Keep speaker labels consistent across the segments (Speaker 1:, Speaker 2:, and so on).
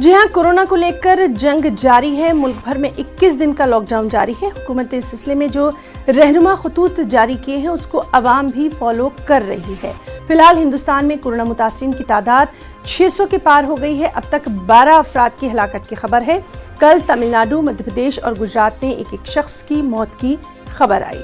Speaker 1: जी हाँ, कोरोना को लेकर जंग जारी है। मुल्क भर में 21 दिन का लॉकडाउन जारी है। हुकूमत ने इस सिलसिले में जो रहनुमा खतूत जारी किए हैं उसको अवाम भी फॉलो कर रही है। फिलहाल हिंदुस्तान में कोरोना मुतासरीन की तादाद 600 के पार हो गई है। अब तक 12 अफराद की हलाकत की खबर है। कल तमिलनाडु, मध्य प्रदेश और गुजरात में एक शख्स की मौत की खबर आई।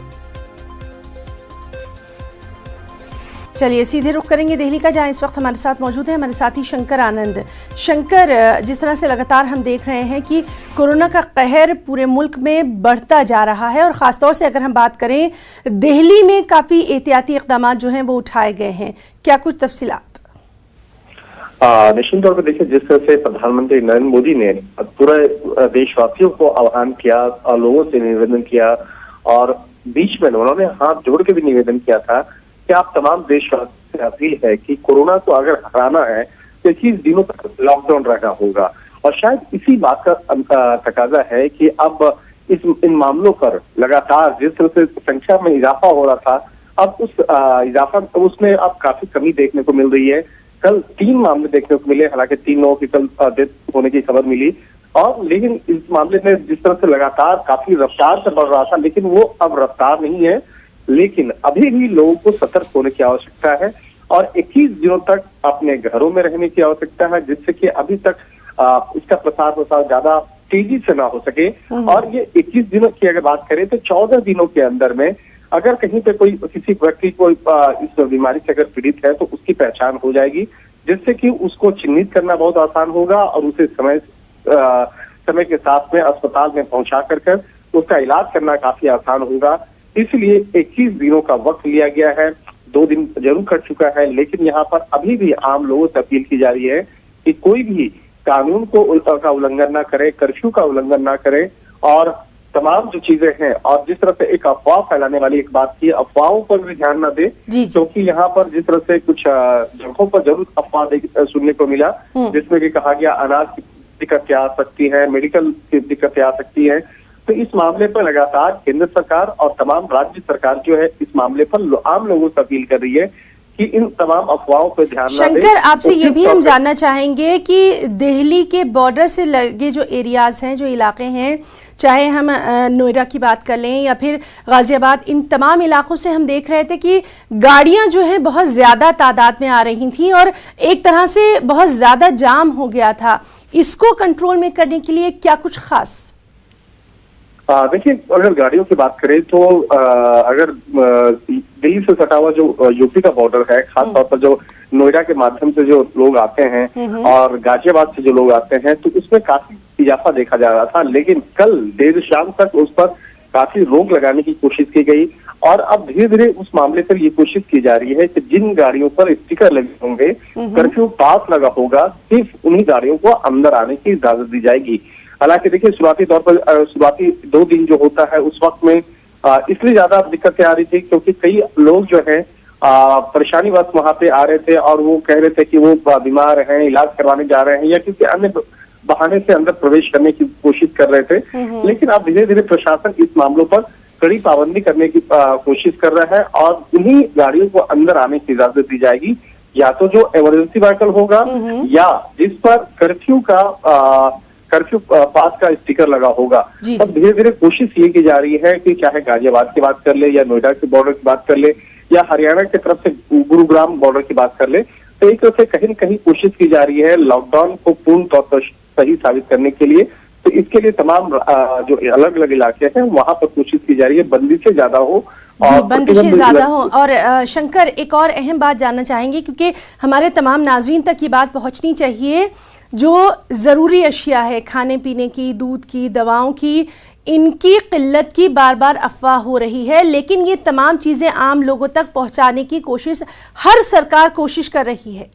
Speaker 1: चलिए सीधे रुख करेंगे दिल्ली का, जहां इस वक्त हमारे साथ मौजूद है हमारे साथी शंकर आनंद। शंकर, जिस तरह से लगातार हम देख रहे हैं कि कोरोना का कहर पूरे मुल्क में बढ़ता जा रहा है और ख़ासतौर से अगर हम बात करें दिल्ली में काफ़ी एहतियाती इक़दाम जो हैं वो उठाए गए हैं, क्या कुछ तफसीलात?
Speaker 2: निश्चित तौर पर देखिए, जिस तरह से प्रधानमंत्री नरेंद्र मोदी ने पूरे देशवासियों को आह्वान किया और लोगों से निवेदन किया और बीच में उन्होंने हाथ जोड़ के भी निवेदन किया था कि आप तमाम देशवासियों से अपील है कि कोरोना को अगर हराना है तो 21 दिनों तक लॉकडाउन रहना होगा। और शायद इसी बात का तकाजा है कि अब इन मामलों पर लगातार जिस तरह से संख्या में इजाफा हो रहा था, अब उस उसमें अब काफी कमी देखने को मिल रही है। कल 3 मामले देखने को मिले, हालांकि 3 लोगों की कल डेथ होने की खबर मिली, और लेकिन इस मामले में जिस तरह से लगातार काफी रफ्तार से बढ़ रहा था, लेकिन वो अब रफ्तार नहीं है। लेकिन अभी भी लोगों को सतर्क होने की आवश्यकता है और 21 दिनों तक अपने घरों में रहने की आवश्यकता है, जिससे कि अभी तक इसका प्रसार ज्यादा तेजी से ना हो सके। और ये 21 दिनों की अगर बात करें तो 14 दिनों के अंदर में अगर कहीं पे कोई किसी व्यक्ति को इस बीमारी से अगर पीड़ित है तो उसकी पहचान हो जाएगी, जिससे कि उसको चिन्हित करना बहुत आसान होगा और उसे समय के साथ में अस्पताल में पहुंचा कर उसका इलाज करना काफी आसान होगा। इसलिए 21 दिनों का वक्त लिया गया है। 2 दिन जरूर कट चुका है, लेकिन यहाँ पर अभी भी आम लोगों से अपील की जा रही है कि कोई भी कानून का उल्लंघन ना करे, कर्फ्यू का उल्लंघन ना करे और तमाम जो चीजें हैं, और जिस तरह से एक अफवाह फैलाने वाली एक बात की, अफवाहों पर भी ध्यान न दे, क्योंकि यहाँ पर जिस तरह से कुछ जगहों पर जरूर अफवाह सुनने को मिला, जिसमें कि कहा गया अनाज की दिक्कतें आ सकती है, मेडिकल की दिक्कतें आ सकती है। तो इस मामले पर लगातार केंद्र सरकार और तमाम राज्य सरकार जो है इस मामले पर आम लोगों से अपील कर रही है कि इन तमाम अफवाहों पर ध्यान न दें।
Speaker 1: शंकर, आपसे ये भी हम जानना चाहेंगे कि दिल्ली के बॉर्डर से लगे जो एरियाज हैं, जो इलाके हैं, चाहे हम नोएडा की बात कर लें या फिर गाजियाबाद, इन तमाम इलाकों से हम देख रहे थे कि गाड़ियां जो हैं बहुत ज़्यादा तादाद में आ रही थी और एक तरह से बहुत ज़्यादा जाम हो गया था। इसको कंट्रोल में करने के लिए क्या कुछ खास?
Speaker 2: देखिए, अगर गाड़ियों की बात करें तो अगर दिल्ली से सटा हुआ जो यूपी का बॉर्डर है, खासतौर पर जो नोएडा के माध्यम से जो लोग आते हैं और गाजियाबाद से जो लोग आते हैं, तो उसमें काफी इजाफा देखा जा रहा था। लेकिन कल देर शाम तक उस पर काफी रोक लगाने की कोशिश की गई और अब धीरे धीरे उस मामले पर ये कोशिश की जा रही है कि जिन गाड़ियों पर स्टिकर लगे होंगे, कर्फ्यू पास लगा होगा, सिर्फ उन्हीं गाड़ियों को अंदर आने की इजाजत दी जाएगी। हालांकि देखिए, शुरुआती तौर पर शुरुआती 2 दिन जो होता है उस वक्त में इसलिए ज्यादा दिक्कतें आ रही थी क्योंकि कई लोग जो है परेशानी वक्त वहां पे आ रहे थे और वो कह रहे थे कि वो बीमार हैं, इलाज करवाने जा रहे हैं या किसी अन्य बहाने से अंदर प्रवेश करने की कोशिश कर रहे थे। लेकिन अब धीरे धीरे प्रशासन इस मामलों पर कड़ी पाबंदी करने की कोशिश कर रहा है और उन्हीं गाड़ियों को अंदर आने की इजाजत दी जाएगी, या तो जो इमरजेंसी व्हीकल होगा या जिस पर कर्फ्यू पास का स्टिकर लगा होगा। अब धीरे धीरे कोशिश ये की जा रही है कि चाहे गाजियाबाद की बात कर ले या नोएडा के बॉर्डर की बात कर ले या हरियाणा की तरफ से गुरुग्राम बॉर्डर की बात कर ले, तो एक तरह से कहीं न कहीं कोशिश की जा रही है लॉकडाउन को पूर्ण तौर पर सही साबित करने के लिए। तो इसके लिए तमाम जो अलग अलग इलाके हैं वहां पर कोशिश की जा रही है बंदिशें ज्यादा हो और
Speaker 1: बंदिशें ज्यादा हो। और शंकर, एक और अहम बात जानना चाहेंगे क्योंकि हमारे तमाम नाजरीन तक ये बात पहुंचनी चाहिए, जो ज़रूरी अशिया है खाने पीने की, दूध की, दवाओं की, इनकी किल्लत की बार बार अफवाह हो रही है, लेकिन ये तमाम चीज़ें आम लोगों तक पहुंचाने की कोशिश हर सरकार कोशिश कर रही है।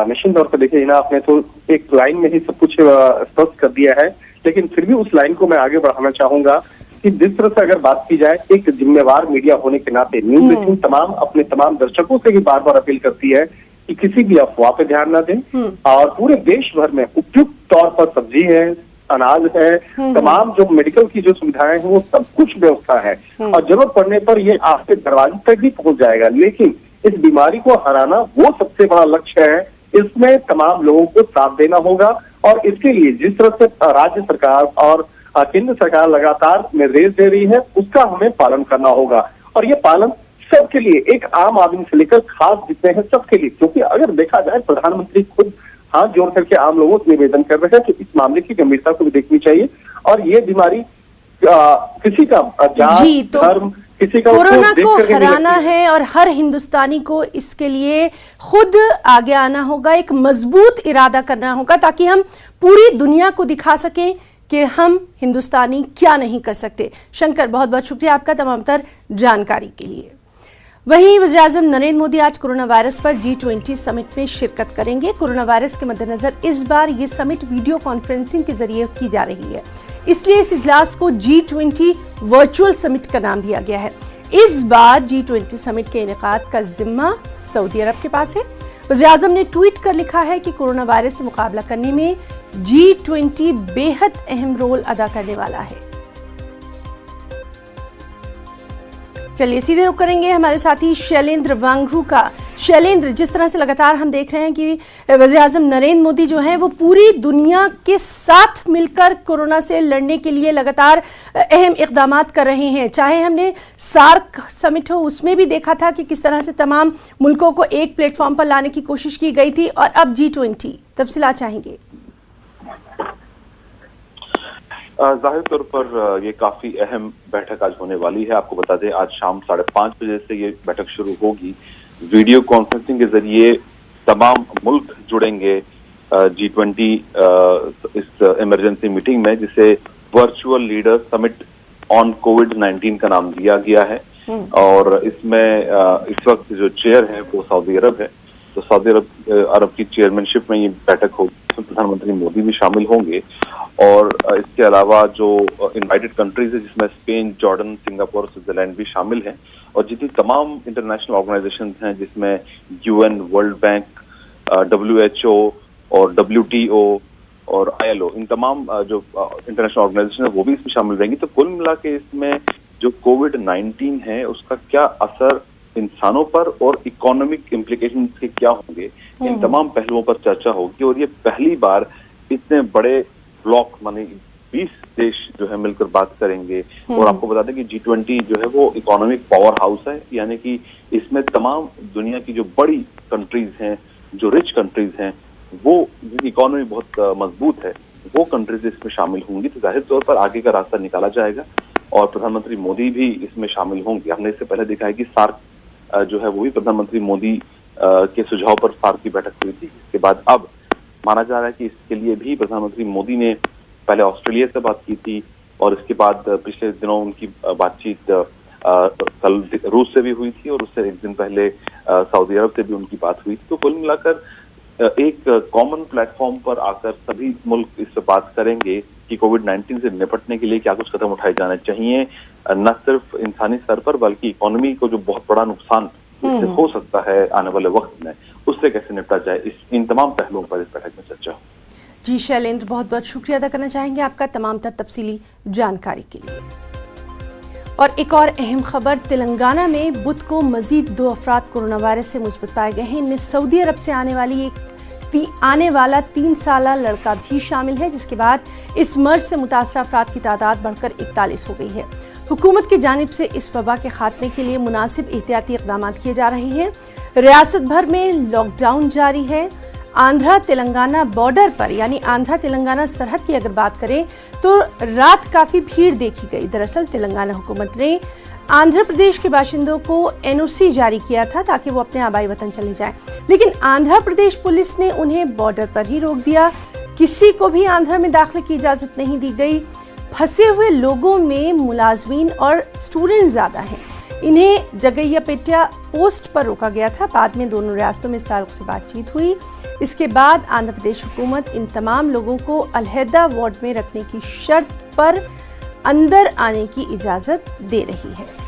Speaker 2: निश्चित तौर पर देखिए ना, आपने तो एक लाइन में ही सब कुछ स्पष्ट कर दिया है, लेकिन फिर भी उस लाइन को मैं आगे बढ़ाना चाहूंगा कि जिस तरह से अगर बात की जाए, एक जिम्मेवार मीडिया होने के नाते न्यूज 18 अपने तमाम दर्शकों से भी बार बार अपील करती है कि किसी भी अफवाह पे ध्यान न दें और पूरे देश भर में उपयुक्त तौर पर सब्जी है, अनाज है, तमाम जो मेडिकल की जो सुविधाएं हैं वो सब कुछ व्यवस्था है और जरूरत पड़ने पर ये आपके दरवाजे तक भी पहुंच जाएगा। लेकिन इस बीमारी को हराना वो सबसे बड़ा लक्ष्य है इसमें तमाम लोगों को साथ देना होगा और इसके लिए जिस तरह से राज्य सरकार और केंद्र सरकार लगातार निर्देश दे रही है उसका हमें पालन करना होगा। और ये पालन सबके लिए, एक आम आदमी से लेकर खास जितने हैं सबके लिए, क्योंकि अगर देखा जाए प्रधानमंत्री खुद हाथ जोड़ करके आम लोगों से निवेदन कर रहे हैं कि इस मामले की गंभीरता को भी देखनी चाहिए और ये बीमारी किसी का जात, धर्म, किसी का
Speaker 1: कोरोना को हराना है और हर हिंदुस्तानी को इसके लिए खुद आगे आना होगा, एक मजबूत इरादा करना होगा ताकि हम पूरी दुनिया को दिखा सकें कि हम हिंदुस्तानी क्या नहीं कर सकते। शंकर, बहुत बहुत शुक्रिया आपका तमाम तर जानकारी के लिए। वहीं वज़ीर-ए-आज़म नरेंद्र मोदी आज कोरोना वायरस पर G20 समिट में शिरकत करेंगे। कोरोना वायरस के मद्देनजर इस बार ये समिट वीडियो कॉन्फ्रेंसिंग के जरिए की जा रही है, इसलिए इस इजलास को G20 वर्चुअल समिट का नाम दिया गया है। इस बार G20 समिट के इनेकाद का जिम्मा सऊदी अरब के पास है। वज़ीर-ए-आज़म ने ट्वीट कर लिखा है कि कोरोना वायरस से मुकाबला करने में G20 बेहद अहम रोल अदा करने वाला है। चलिए सीधे रुख करेंगे हमारे साथी शैलेंद्र वांगू का। शैलेंद्र, जिस तरह से लगातार हम देख रहे हैं कि वज़ीर-ए-आज़म नरेंद्र मोदी जो हैं वो पूरी दुनिया के साथ मिलकर कोरोना से लड़ने के लिए लगातार अहम इक़दामात कर रहे हैं। चाहे हमने सार्क समिट हो उसमें भी देखा था कि किस तरह से तमाम मुल्कों को एक प्लेटफॉर्म पर लाने की कोशिश की गई थी, और अब G20 तफसीलात चाहेंगे।
Speaker 3: जाहिर तौर पर ये काफी अहम बैठक आज होने वाली है। आपको बता दें आज शाम 5:30 बजे से ये बैठक शुरू होगी। वीडियो कॉन्फ्रेंसिंग के जरिए तमाम मुल्क जुड़ेंगे G20 इस इमरजेंसी मीटिंग में, जिसे वर्चुअल लीडर समिट ऑन कोविड-19 का नाम दिया गया है। और इसमें इस वक्त जो चेयर है वो सऊदी अरब है, तो सऊदी अरब की चेयरमैनशिप में ये बैठक होगी। प्रधानमंत्री मोदी भी शामिल होंगे और इसके अलावा जो इनवाइटेड कंट्रीज है जिसमें स्पेन, जॉर्डन, सिंगापुर, स्विट्जरलैंड भी शामिल हैं, और जितनी तमाम इंटरनेशनल ऑर्गेनाइजेशंस हैं जिसमें UN, वर्ल्ड बैंक, WHO और WTO और ILO, इन तमाम जो इंटरनेशनल ऑर्गेनाइजेशन है वो भी इसमें शामिल रहेंगी। तो कुल मिला के इसमें जो कोविड-19 है उसका क्या असर इंसानों पर और इकोनॉमिक इम्प्लीकेशन के क्या होंगे, इन तमाम पहलुओं पर चर्चा होगी। और ये पहली बार इतने बड़े ब्लॉक माने 20 देश जो है मिलकर बात करेंगे। और आपको बता दें कि G20 जो है वो इकोनॉमिक पावर हाउस है, यानी कि इसमें तमाम दुनिया की जो बड़ी कंट्रीज हैं, जो रिच कंट्रीज हैं, वो जिनकी इकोनॉमी बहुत मजबूत है, वो कंट्रीज इसमें शामिल होंगी। तो जाहिर तौर पर आगे का रास्ता निकाला जाएगा और प्रधानमंत्री मोदी भी इसमें शामिल होंगे। हमने इससे पहले देखा है कि सार्क जो है वो भी प्रधानमंत्री मोदी के सुझाव पर सार्क की बैठक हुई थी। इसके बाद अब माना जा रहा है कि इसके लिए भी प्रधानमंत्री मोदी ने पहले ऑस्ट्रेलिया से बात की थी और इसके बाद पिछले दिनों उनकी बातचीत कल रूस से भी हुई थी और उससे एक दिन पहले सऊदी अरब से भी उनकी बात हुई थी। तो कुल मिलाकर एक कॉमन प्लेटफॉर्म पर आकर सभी मुल्क इस पर बात करेंगे कि कोविड-19 से निपटने के लिए क्या कुछ कदम उठाए जाने चाहिए, न सिर्फ इंसानी स्तर पर बल्कि इकोनॉमी को जो बहुत बड़ा नुकसान इससे हो सकता है आने वाले वक्त में, उससे कैसे निपटा जाए। इन तमाम पहलुओं पर इस बैठक में चर्चा हो।
Speaker 1: जी शैलेंद्र, बहुत बहुत शुक्रिया अदा करना चाहेंगे आपका तमाम तर तफसीली जानकारी के लिए। और एक और अहम खबर, तेलंगाना में बुध को मजीद 2 अफराद कोरोना वायरस से मुस्बत पाए गए हैं। इनमें सऊदी अरब से आने वाला 3 साला लड़का भी शामिल है, जिसके बाद इस मर्ज से मुतासर अफराद की तादाद बढ़कर 41 हो गई है। हुकूमत की जानिब से इस वबा के खात्मे के लिए मुनासिब एहतियाती इक़दाम किए जा रहे हैं। रियासत भर में लॉकडाउन जारी है। आंध्रा तेलंगाना बॉर्डर पर, यानी आंध्रा तेलंगाना सरहद की अगर बात करें तो रात काफ़ी भीड़ देखी गई। दरअसल तेलंगाना हुकूमत ने आंध्र प्रदेश के बाशिंदों को NOC जारी किया था ताकि वो अपने आबाई वतन चले जाएं, लेकिन आंध्र प्रदेश पुलिस ने उन्हें बॉर्डर पर ही रोक दिया। किसी को भी आंध्र में दाखिले की इजाज़त नहीं दी गई। फंसे हुए लोगों में मुलाजमीन और स्टूडेंट ज़्यादा हैं। इन्हें जगैयापेटा पोस्ट पर रोका गया था। बाद में दोनों रियासतों में इस ताल्लुक से बातचीत हुई। इसके बाद आंध्र प्रदेश हुकूमत इन तमाम लोगों को अलहदा वार्ड में रखने की शर्त पर अंदर आने की इजाज़त दे रही है।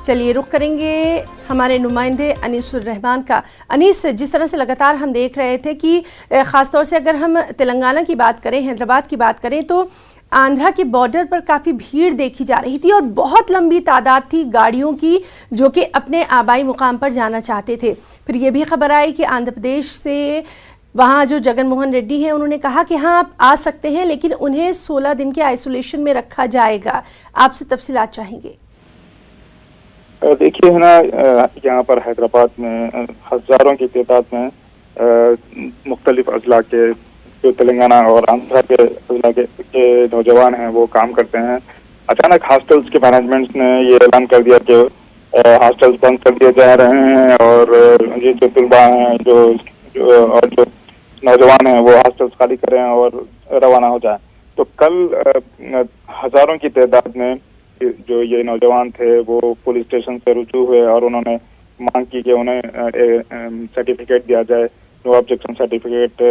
Speaker 1: चलिए रुख करेंगे हमारे नुमाइंदे अनीसुर रहमान का। अनीस, जिस तरह से लगातार हम देख रहे थे कि ख़ासतौर से अगर हम तेलंगाना की बात करें, हैदराबाद की बात करें, तो आंध्रा के बॉर्डर पर काफ़ी भीड़ देखी जा रही थी और बहुत लंबी तादाद थी गाड़ियों की जो कि अपने आबाई मुकाम पर जाना चाहते थे। फिर ये भी खबर आई कि आंध्र प्रदेश से वहाँ जो जगन मोहन रेड्डी हैं उन्होंने कहा कि हाँ आप आ सकते हैं, लेकिन उन्हें 16 दिन के आइसोलेशन में रखा जाएगा। आपसे तफसीलात चाहेंगे।
Speaker 4: देखिए है ना, यहाँ पर हैदराबाद में हजारों की तादाद में मुख्तलिफ अजला के जो तेलंगाना और आंध्रा के अजला के नौजवान हैं वो काम करते हैं। अचानक हॉस्टल्स के मैनेजमेंट ने ये ऐलान कर दिया कि हॉस्टल्स बंद कर दिए जा रहे हैं और ये जो तलबा हैं जो नौजवान हैं वो हॉस्टल्स खाली करें और रवाना हो जाएं। तो कल हजारों की तादाद में जो ये नौजवान थे वो पुलिस स्टेशन से रुजू हुए और उन्होंने मांग की कि उन्हें सर्टिफिकेट दिया जाए, नो ऑब्जेक्शन सर्टिफिकेट,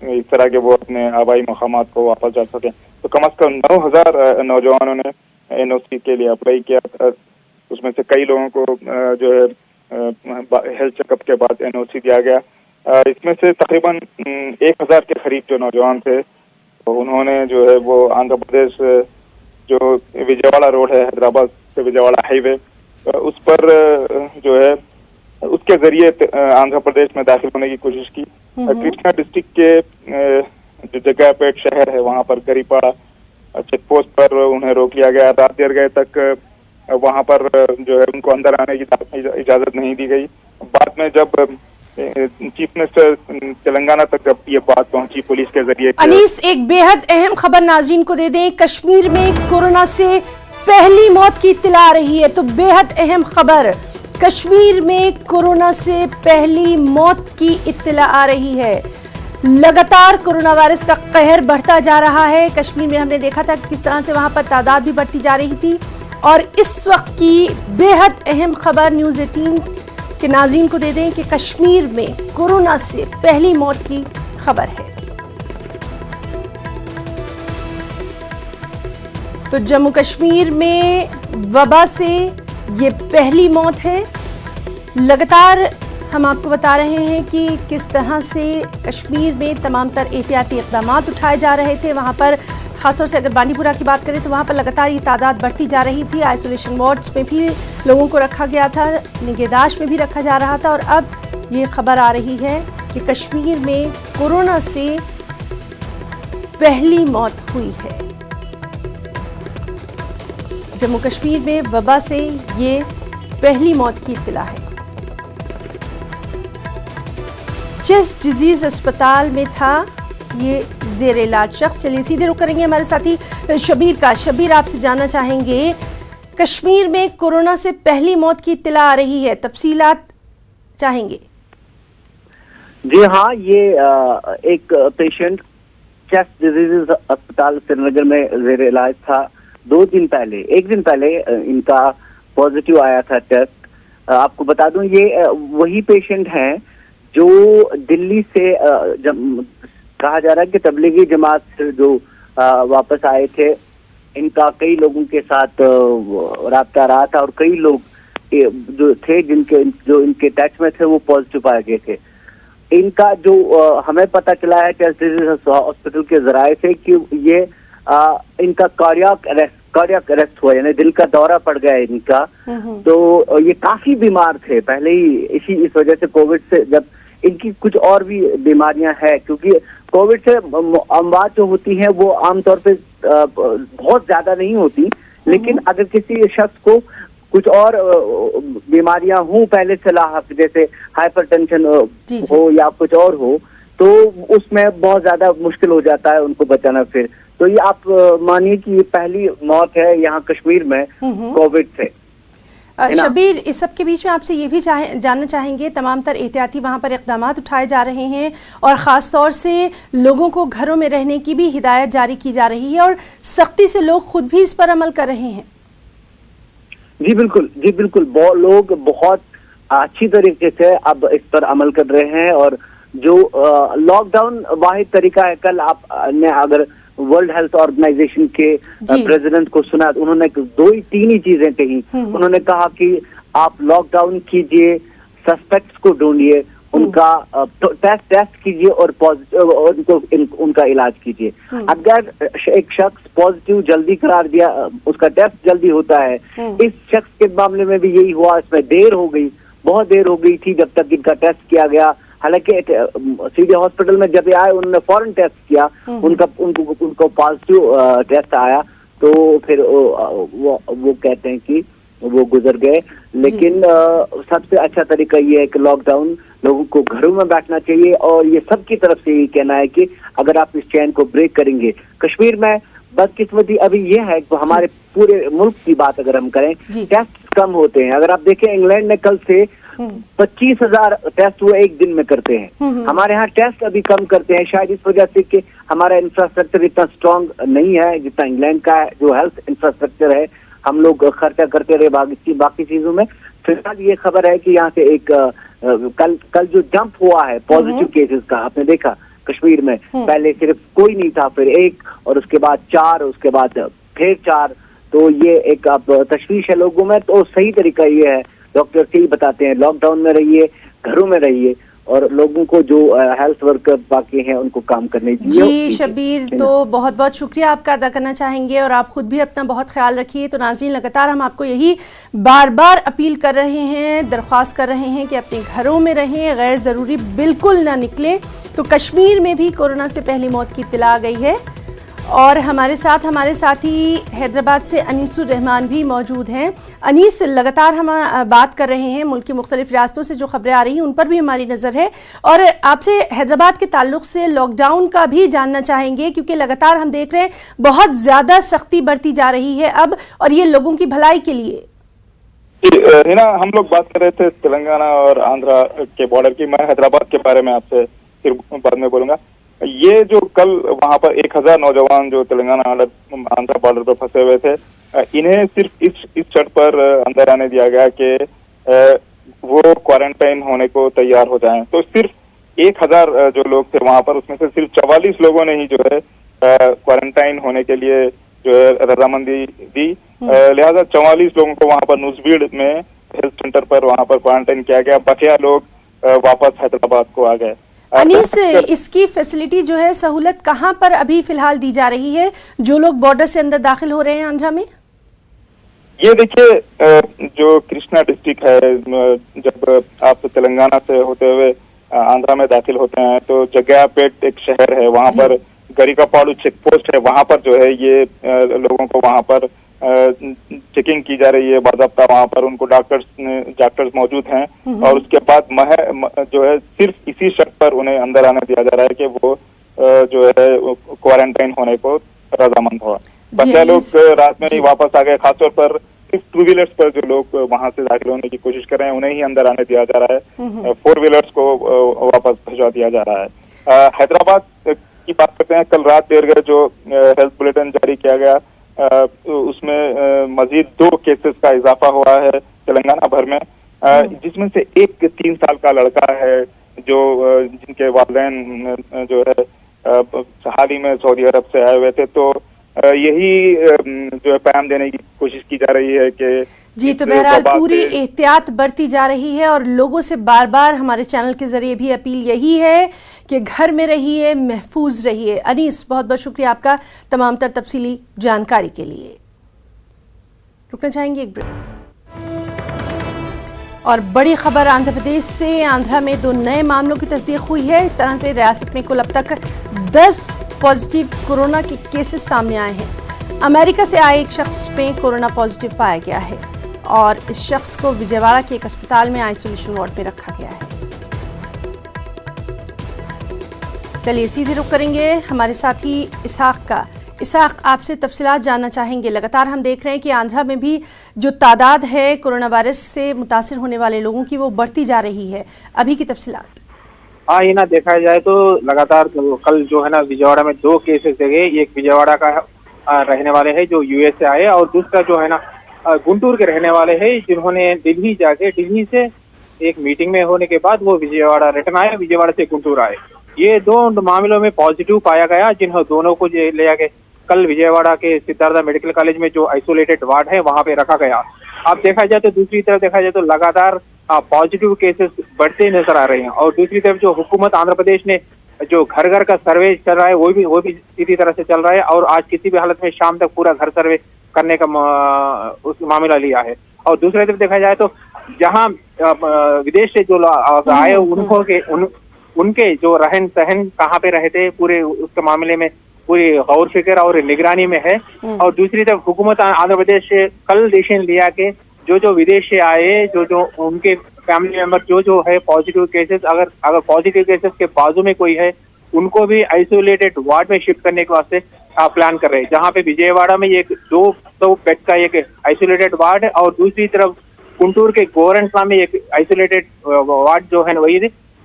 Speaker 4: इस तरह के वो अपने आबाई मकामात को वापस जा सकें। तो कम से कम 9000 नौजवानों ने NOC के लिए अप्लाई किया। उसमें से कई लोगों को जो है हेल्थ चेकअप के बाद NOC दिया गया। इसमें से तकरीबन 1000 के करीब जो नौजवान थे तो उन्होंने जो है वो आंध्र प्रदेश जो विजयवाड़ा रोड है, हैदराबाद से विजयवाड़ा हाईवे, उस पर जो है उसके जरिए आंध्र प्रदेश में दाखिल होने की कोशिश की। कृष्णा डिस्ट्रिक्ट के जो जगहपेट शहर है वहाँ पर गरीपाड़ा चेक पोस्ट पर उन्हें रोक लिया गया। रात देर गए तक वहाँ पर जो है उनको अंदर आने की इजाजत नहीं दी गई। बाद में जब चीफ मिनिस्टर तेलंगाना तक जब ये बात पहुंची पुलिस के जरिए।
Speaker 1: अनीस, एक बेहद अहम खबर नाज़रीन को दे दें। कश्मीर में कोरोना से पहली मौत की इत्तला आ रही है, तो बेहद अहम खबर, कश्मीर में कोरोना से पहली मौत की इत्तला आ रही है। लगातार कोरोना वायरस का कहर बढ़ता जा रहा है। कश्मीर में हमने देखा था किस तरह से वहां पर तादाद भी बढ़ती जा रही थी और इस वक्त की बेहद अहम खबर न्यूज़ 18 के नाज़रीन को दे दें कि कश्मीर में कोरोना से पहली मौत की खबर है। तो जम्मू कश्मीर में वबा से ये पहली मौत है। लगातार हम आपको बता रहे हैं कि किस तरह से कश्मीर में तमाम तर एहतियाती इक़दाम उठाए जा रहे थे। वहाँ पर ख़ासतौर से अगर बांडीपुरा की बात करें तो वहाँ पर लगातार ये तादाद बढ़ती जा रही थी। आइसोलेशन वार्ड्स में भी लोगों को रखा गया था, निगहदाश्त में भी रखा जा रहा था और अब ये खबर आ रही है कि कश्मीर में कोरोना से पहली मौत हुई है। जम्मू कश्मीर में वबा से ये पहली मौत की इत्तला है। चेस्ट डिजीज अस्पताल में था ये जेर इलाज शख्स। चलिए सीधे रुक करेंगे हमारे साथी शबीर का। शबीर, आपसे जानना चाहेंगे, कश्मीर में कोरोना से पहली मौत की इत्तला आ रही है, तफसीलात चाहेंगे।
Speaker 5: जी हाँ, ये एक पेशेंट चेस्ट डिजीज अस्पताल श्रीनगर में जेर इलाज था। एक दिन पहले इनका पॉजिटिव आया था टेस्ट। आपको बता दूं ये वही पेशेंट हैं जो दिल्ली से जब कहा जा रहा है कि तबलीगी जमात से जो वापस आए थे, इनका कई लोगों के साथ राब्ता रहा था और कई लोग जो थे जो इनके टच में थे वो पॉजिटिव पाए गए थे। इनका जो हमें पता चला है चेस्ट डिजीज हॉस्पिटल के जराये से कि ये इनका कार्डियक अरेस्ट हुआ, यानी दिल का दौरा पड़ गया इनका। तो ये काफी बीमार थे पहले ही, इस वजह से कोविड से, जब इनकी कुछ और भी बीमारियां हैं, क्योंकि कोविड से अमवात जो होती हैं वो आमतौर पे बहुत ज्यादा नहीं होती, लेकिन अगर किसी शख्स को कुछ और बीमारियां हों पहले से लाहक, जैसे हाइपरटेंशन हो या कुछ और हो, तो उसमें बहुत ज्यादा मुश्किल हो जाता है उनको बचाना। फिर तो ये आप मानिए कि ये पहली मौत है यहाँ कश्मीर में कोविड से।
Speaker 1: शबीर, इस सब के बीच में आपसे ये भी जानना चाहेंगे, तमाम तर एहतियाती वहाँ पर इक़दाम उठाए जा रहे हैं और ख़ास तौर से लोगों को घरों में रहने की भी हिदायत जारी की जा रही है और सख्ती से लोग खुद भी इस पर अमल कर रहे हैं।
Speaker 5: जी बिल्कुल, लोग बहुत अच्छी तरीके से अब इस पर अमल कर रहे हैं। और जो लॉकडाउन वाहिद तरीका है, कल आपने अगर वर्ल्ड हेल्थ ऑर्गेनाइजेशन के प्रेसिडेंट को सुना, उन्होंने 2-3 ही चीजें कही। उन्होंने कहा कि आप लॉकडाउन कीजिए, सस्पेक्ट्स को ढूंढिए, उनका टेस्ट कीजिए और पॉजिटिव उनका इलाज कीजिए। अगर एक शख्स पॉजिटिव जल्दी करार दिया, उसका टेस्ट जल्दी होता है, इस शख्स के मामले में भी यही हुआ। इसमें देर हो गई, बहुत देर हो गई थी जब तक इनका टेस्ट किया गया। हालांकि सीधे हॉस्पिटल में जब आए उन्होंने फौरन टेस्ट किया, उनको पॉजिटिव टेस्ट आया, तो फिर वो कहते हैं कि वो गुजर गए। लेकिन सबसे अच्छा तरीका ये है कि लॉकडाउन, लोगों को घरों में बैठना चाहिए। और ये सबकी तरफ से यही कहना है कि अगर आप इस चैन को ब्रेक करेंगे, कश्मीर में बदकिस्मती अभी ये है कि हमारे पूरे मुल्क की बात अगर हम करें, टेस्ट कम होते हैं। अगर आप देखें, इंग्लैंड ने कल से 25,000 टेस्ट वो एक दिन में करते हैं। हमारे यहाँ टेस्ट अभी कम करते हैं, शायद इस वजह से कि हमारा इंफ्रास्ट्रक्चर इतना स्ट्रांग नहीं है जितना इंग्लैंड का जो हेल्थ इंफ्रास्ट्रक्चर है। हम लोग खर्चा करते रहे बाकी चीजों में। फिलहाल ये खबर है कि यहाँ से एक कल जो जंप हुआ है पॉजिटिव केसेस का, आपने देखा कश्मीर में, पहले सिर्फ कोई नहीं था, फिर 1 और उसके बाद 4, उसके बाद फिर 4। तो ये एक अब तशवीश है लोगों में। तो सही तरीका ये है, डॉक्टर से ही बताते हैं, लॉकडाउन में रहिए, घरों में रहिए, और लोगों को जो हेल्थ वर्कर बाकी हैं उनको काम करने दीजिए।
Speaker 1: जी शबीर, तो बहुत बहुत शुक्रिया आपका अदा करना चाहेंगे, और आप खुद भी अपना बहुत ख्याल रखिए। तो नाज़रीन, लगातार हम आपको यही बार बार अपील कर रहे हैं, दरख्वास्त कर रहे हैं कि अपने घरों में रहें, गैर ज़रूरी बिल्कुल ना निकलें। तो कश्मीर में भी कोरोना से पहली मौत की इत्तला आ गई है, और हमारे साथी हैदराबाद से अनीसुर रहमान भी मौजूद हैं। अनीस, लगातार हम बात कर रहे हैं, मुल्क की मुख्तलिफ रियासतों से जो खबरें आ रही हैं उन पर भी हमारी नज़र है, और आपसे हैदराबाद के ताल्लुक से लॉकडाउन का भी जानना चाहेंगे, क्योंकि लगातार हम देख रहे हैं बहुत ज़्यादा सख्ती बढ़ती जा रही है अब, और ये लोगों की भलाई के लिए।
Speaker 4: हिना, हम लोग बात कर रहे थे तेलंगाना और आंध्रा के बॉर्डर की। मैं हैदराबाद के बारे में आपसे फिर बाद में बोलूंगा। ये जो कल वहां पर 1000 नौजवान जो तेलंगाना आंध्रा बॉर्डर पर फंसे हुए थे, इन्हें सिर्फ इस शर्त पर अंदर आने दिया गया कि वो क्वारंटाइन होने को तैयार हो जाएं। तो सिर्फ 1000 जो लोग थे वहां पर, उसमें से सिर्फ 44 लोगों ने ही जो है क्वारंटाइन होने के लिए जो है रजामंदी दी। लिहाजा 44 लोगों को वहां पर नुजबीड़ में हेल्थ सेंटर पर वहां पर क्वारंटाइन किया गया। बकिया लोग वापस हैदराबाद को आ गए।
Speaker 1: अनीस, इसकी फैसिलिटी जो है, सहूलत कहाँ पर अभी फिलहाल दी जा रही है जो लोग बॉर्डर से अंदर दाखिल हो रहे हैं आंध्रा में?
Speaker 4: ये देखिए, जो कृष्णा डिस्ट्रिक्ट है, जब आप तेलंगाना से होते हुए आंध्रा में दाखिल होते हैं तो जग्यापेट एक शहर है, वहां पर गरिकापाड़ू चेक पोस्ट है। वहां पर जो है ये लोगों को वहां पर चेकिंग की जा रही है बाज़ाब्ता। वहां पर उनको डॉक्टर्स मौजूद हैं, और उसके बाद जो है सिर्फ इसी शर्त पर उन्हें अंदर आने दिया जा रहा है कि वो जो है क्वारंटाइन होने को रजामंद हो। बच्चे लोग रात में ही वापस आ गए। खासतौर पर सिर्फ 2 व्हीलर्स पर जो लोग वहां से दाखिल होने की कोशिश कर रहे हैं उन्हें ही अंदर आने दिया जा रहा है। 4 व्हीलर्स को वापस भिजवा दिया जा रहा है। हैदराबाद की बात करते हैं। कल रात देर गए जो हेल्थ बुलेटिन जारी किया गया, उसमें मजीद 2 केसेस का इजाफा हुआ है तेलंगाना भर में, जिसमें से एक 3 साल का लड़का है जो जिनके वालिदैन जो है हाल ही में सऊदी अरब से आए हुए थे। तो यही जो है पैगाम देने की कोशिश की जा रही है कि
Speaker 1: जी, तो बहरहाल पूरी एहतियात बरती जा रही है, और लोगों से बार बार हमारे चैनल के जरिए भी अपील यही है कि घर में रहिए, महफूज रहिए। अनीस, बहुत बहुत शुक्रिया आपका तमाम तर तफसीली जानकारी के लिए। रुकना चाहेंगे एक ब्रेक। और बड़ी खबर आंध्र प्रदेश से, आंध्रा में 2 नए मामलों की तस्दीक हुई है। इस तरह से रियासत में कुल अब तक 10 पॉजिटिव कोरोना के केसेस सामने आए हैं। अमेरिका से आए एक शख्स में कोरोना पॉजिटिव पाया गया है, और इस शख्स को विजयवाड़ा के एक अस्पताल में आइसोलेशन वार्ड में रखा गया है। चलिए सीधे रुख करेंगे हमारे साथी इसहाक का। इसहाक, आपसे तफसीलात जानना चाहेंगे। लगातार हम देख रहे हैं कि आंध्रा में भी जो तादाद है कोरोना वायरस से मुतासिर होने वाले लोगों की, वो बढ़ती जा रही है। अभी की तफसीलात।
Speaker 6: हाँ, ये ना देखा जाए तो लगातार कल जो है ना विजयवाड़ा में 2 केसेस देखे। एक विजयवाड़ा का रहने वाले हैं जो यूएस से आए, और दूसरा जो है ना गुंटूर के रहने वाले हैं जिन्होंने दिल्ली से एक मीटिंग में होने के बाद वो विजयवाड़ा रिटर्न आए, विजयवाड़ा से गुंटूर आए। ये 2 मामलों में पॉजिटिव पाया गया, जिन्होंने दोनों को ले आके कल विजयवाड़ा के सिद्धार्थ मेडिकल कॉलेज में जो आइसोलेटेड वार्ड है वहां पे रखा गया। अब देखा जाए तो दूसरी तरफ देखा जाए तो लगातार पॉजिटिव केसेस बढ़ते नजर आ रहे हैं। और दूसरी तरफ जो हुकूमत आंध्र प्रदेश ने जो घर घर का सर्वे चल रहा है वो भी सीधी तरह से चल रहा है, और आज किसी भी हालत में शाम तक पूरा घर सर्वे करने का उस मामला लिया है। और दूसरी तरफ देखा जाए तो जहां विदेश से जो लोग आए उनके जो रहन सहन कहाँ पे रहते पूरे उसके मामले में पूरी गौर फिक्र और निगरानी में है। और दूसरी तरफ हुकूमत आंध्र प्रदेश से कल डिसीजन लिया कि जो विदेश से आए जो उनके फैमिली मेंबर जो है पॉजिटिव केसेस, अगर पॉजिटिव केसेस के बाजू में कोई है उनको भी आइसोलेटेड वार्ड में शिफ्ट करने के वास्ते प्लान कर रहे हैं। जहाँ पे विजयवाड़ा में एक 200 बेड का एक आइसोलेटेड वार्ड है, और दूसरी तरफ गुंटूर के गोरंटला में एक आइसोलेटेड वार्ड जो है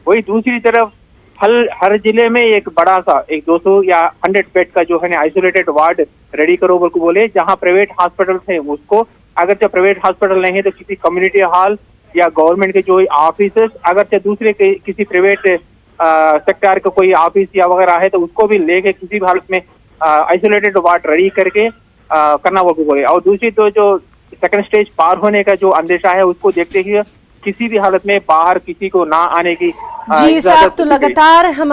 Speaker 6: वही दूसरी तरफ हर जिले में एक बड़ा सा एक 200 या 100 बेड का जो है ना आइसोलेटेड वार्ड रेडी करो को बोले। जहाँ प्राइवेट हॉस्पिटल है उसको, अगर जो प्राइवेट हॉस्पिटल नहीं है तो किसी कम्युनिटी हॉल या गवर्नमेंट के जो ऑफिस, अगर दूसरे किसी प्राइवेट सेक्टर का कोई ऑफिस या वगैरह है तो उसको भी लेके किसी भी हालत में आइसोलेटेड वार्ड रेडी करके करना वो बोले। और दूसरी तो जो सेकंड स्टेज पार होने का जो अंदेशा है उसको देखते हुए किसी भी हालत में बाहर किसी को ना आने की
Speaker 1: जी साहब, तो लगातार हम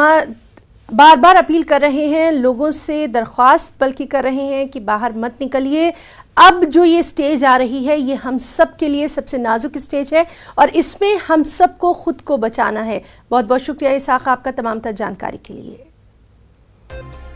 Speaker 1: बार बार अपील कर रहे हैं, लोगों से दरख्वास्त बल्कि कर रहे हैं कि बाहर मत निकलिए। अब जो ये स्टेज आ रही है ये हम सब के लिए सबसे नाजुक स्टेज है और इसमें हम सबको खुद को बचाना है। बहुत बहुत शुक्रिया इसाक आपका तमाम तर जानकारी के लिए।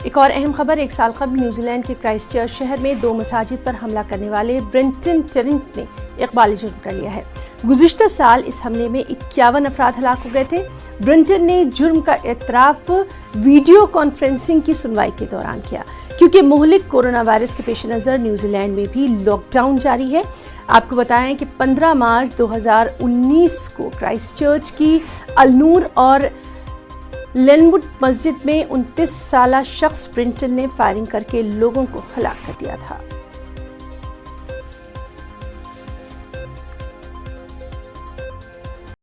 Speaker 1: एक और अहम खबर, 1 साल कबल न्यूजीलैंड के क्राइस्टचर्च शहर में 2 मसाजिद पर हमला करने वाले ब्रेंटन टेरेंट ने इकबाली जुर्म कर लिया है। गुज़िश्ता साल इस हमले में 51 अफराद हलाक हो गए थे। ब्रेंटन ने जुर्म का एतराफ़ वीडियो कॉन्फ्रेंसिंग की सुनवाई के दौरान किया। क्योंकि मुहलिक कोरोना वायरस के पेश नज़र न्यूजीलैंड में भी लॉकडाउन जारी है। आपको बताएं कि 15 मार्च 2019 को क्राइस्टचर्च की अलनूर और लेनवुड मस्जिद में 29 साला शख्स ब्रेंटन ने फायरिंग करके लोगों को हलाक कर दिया था।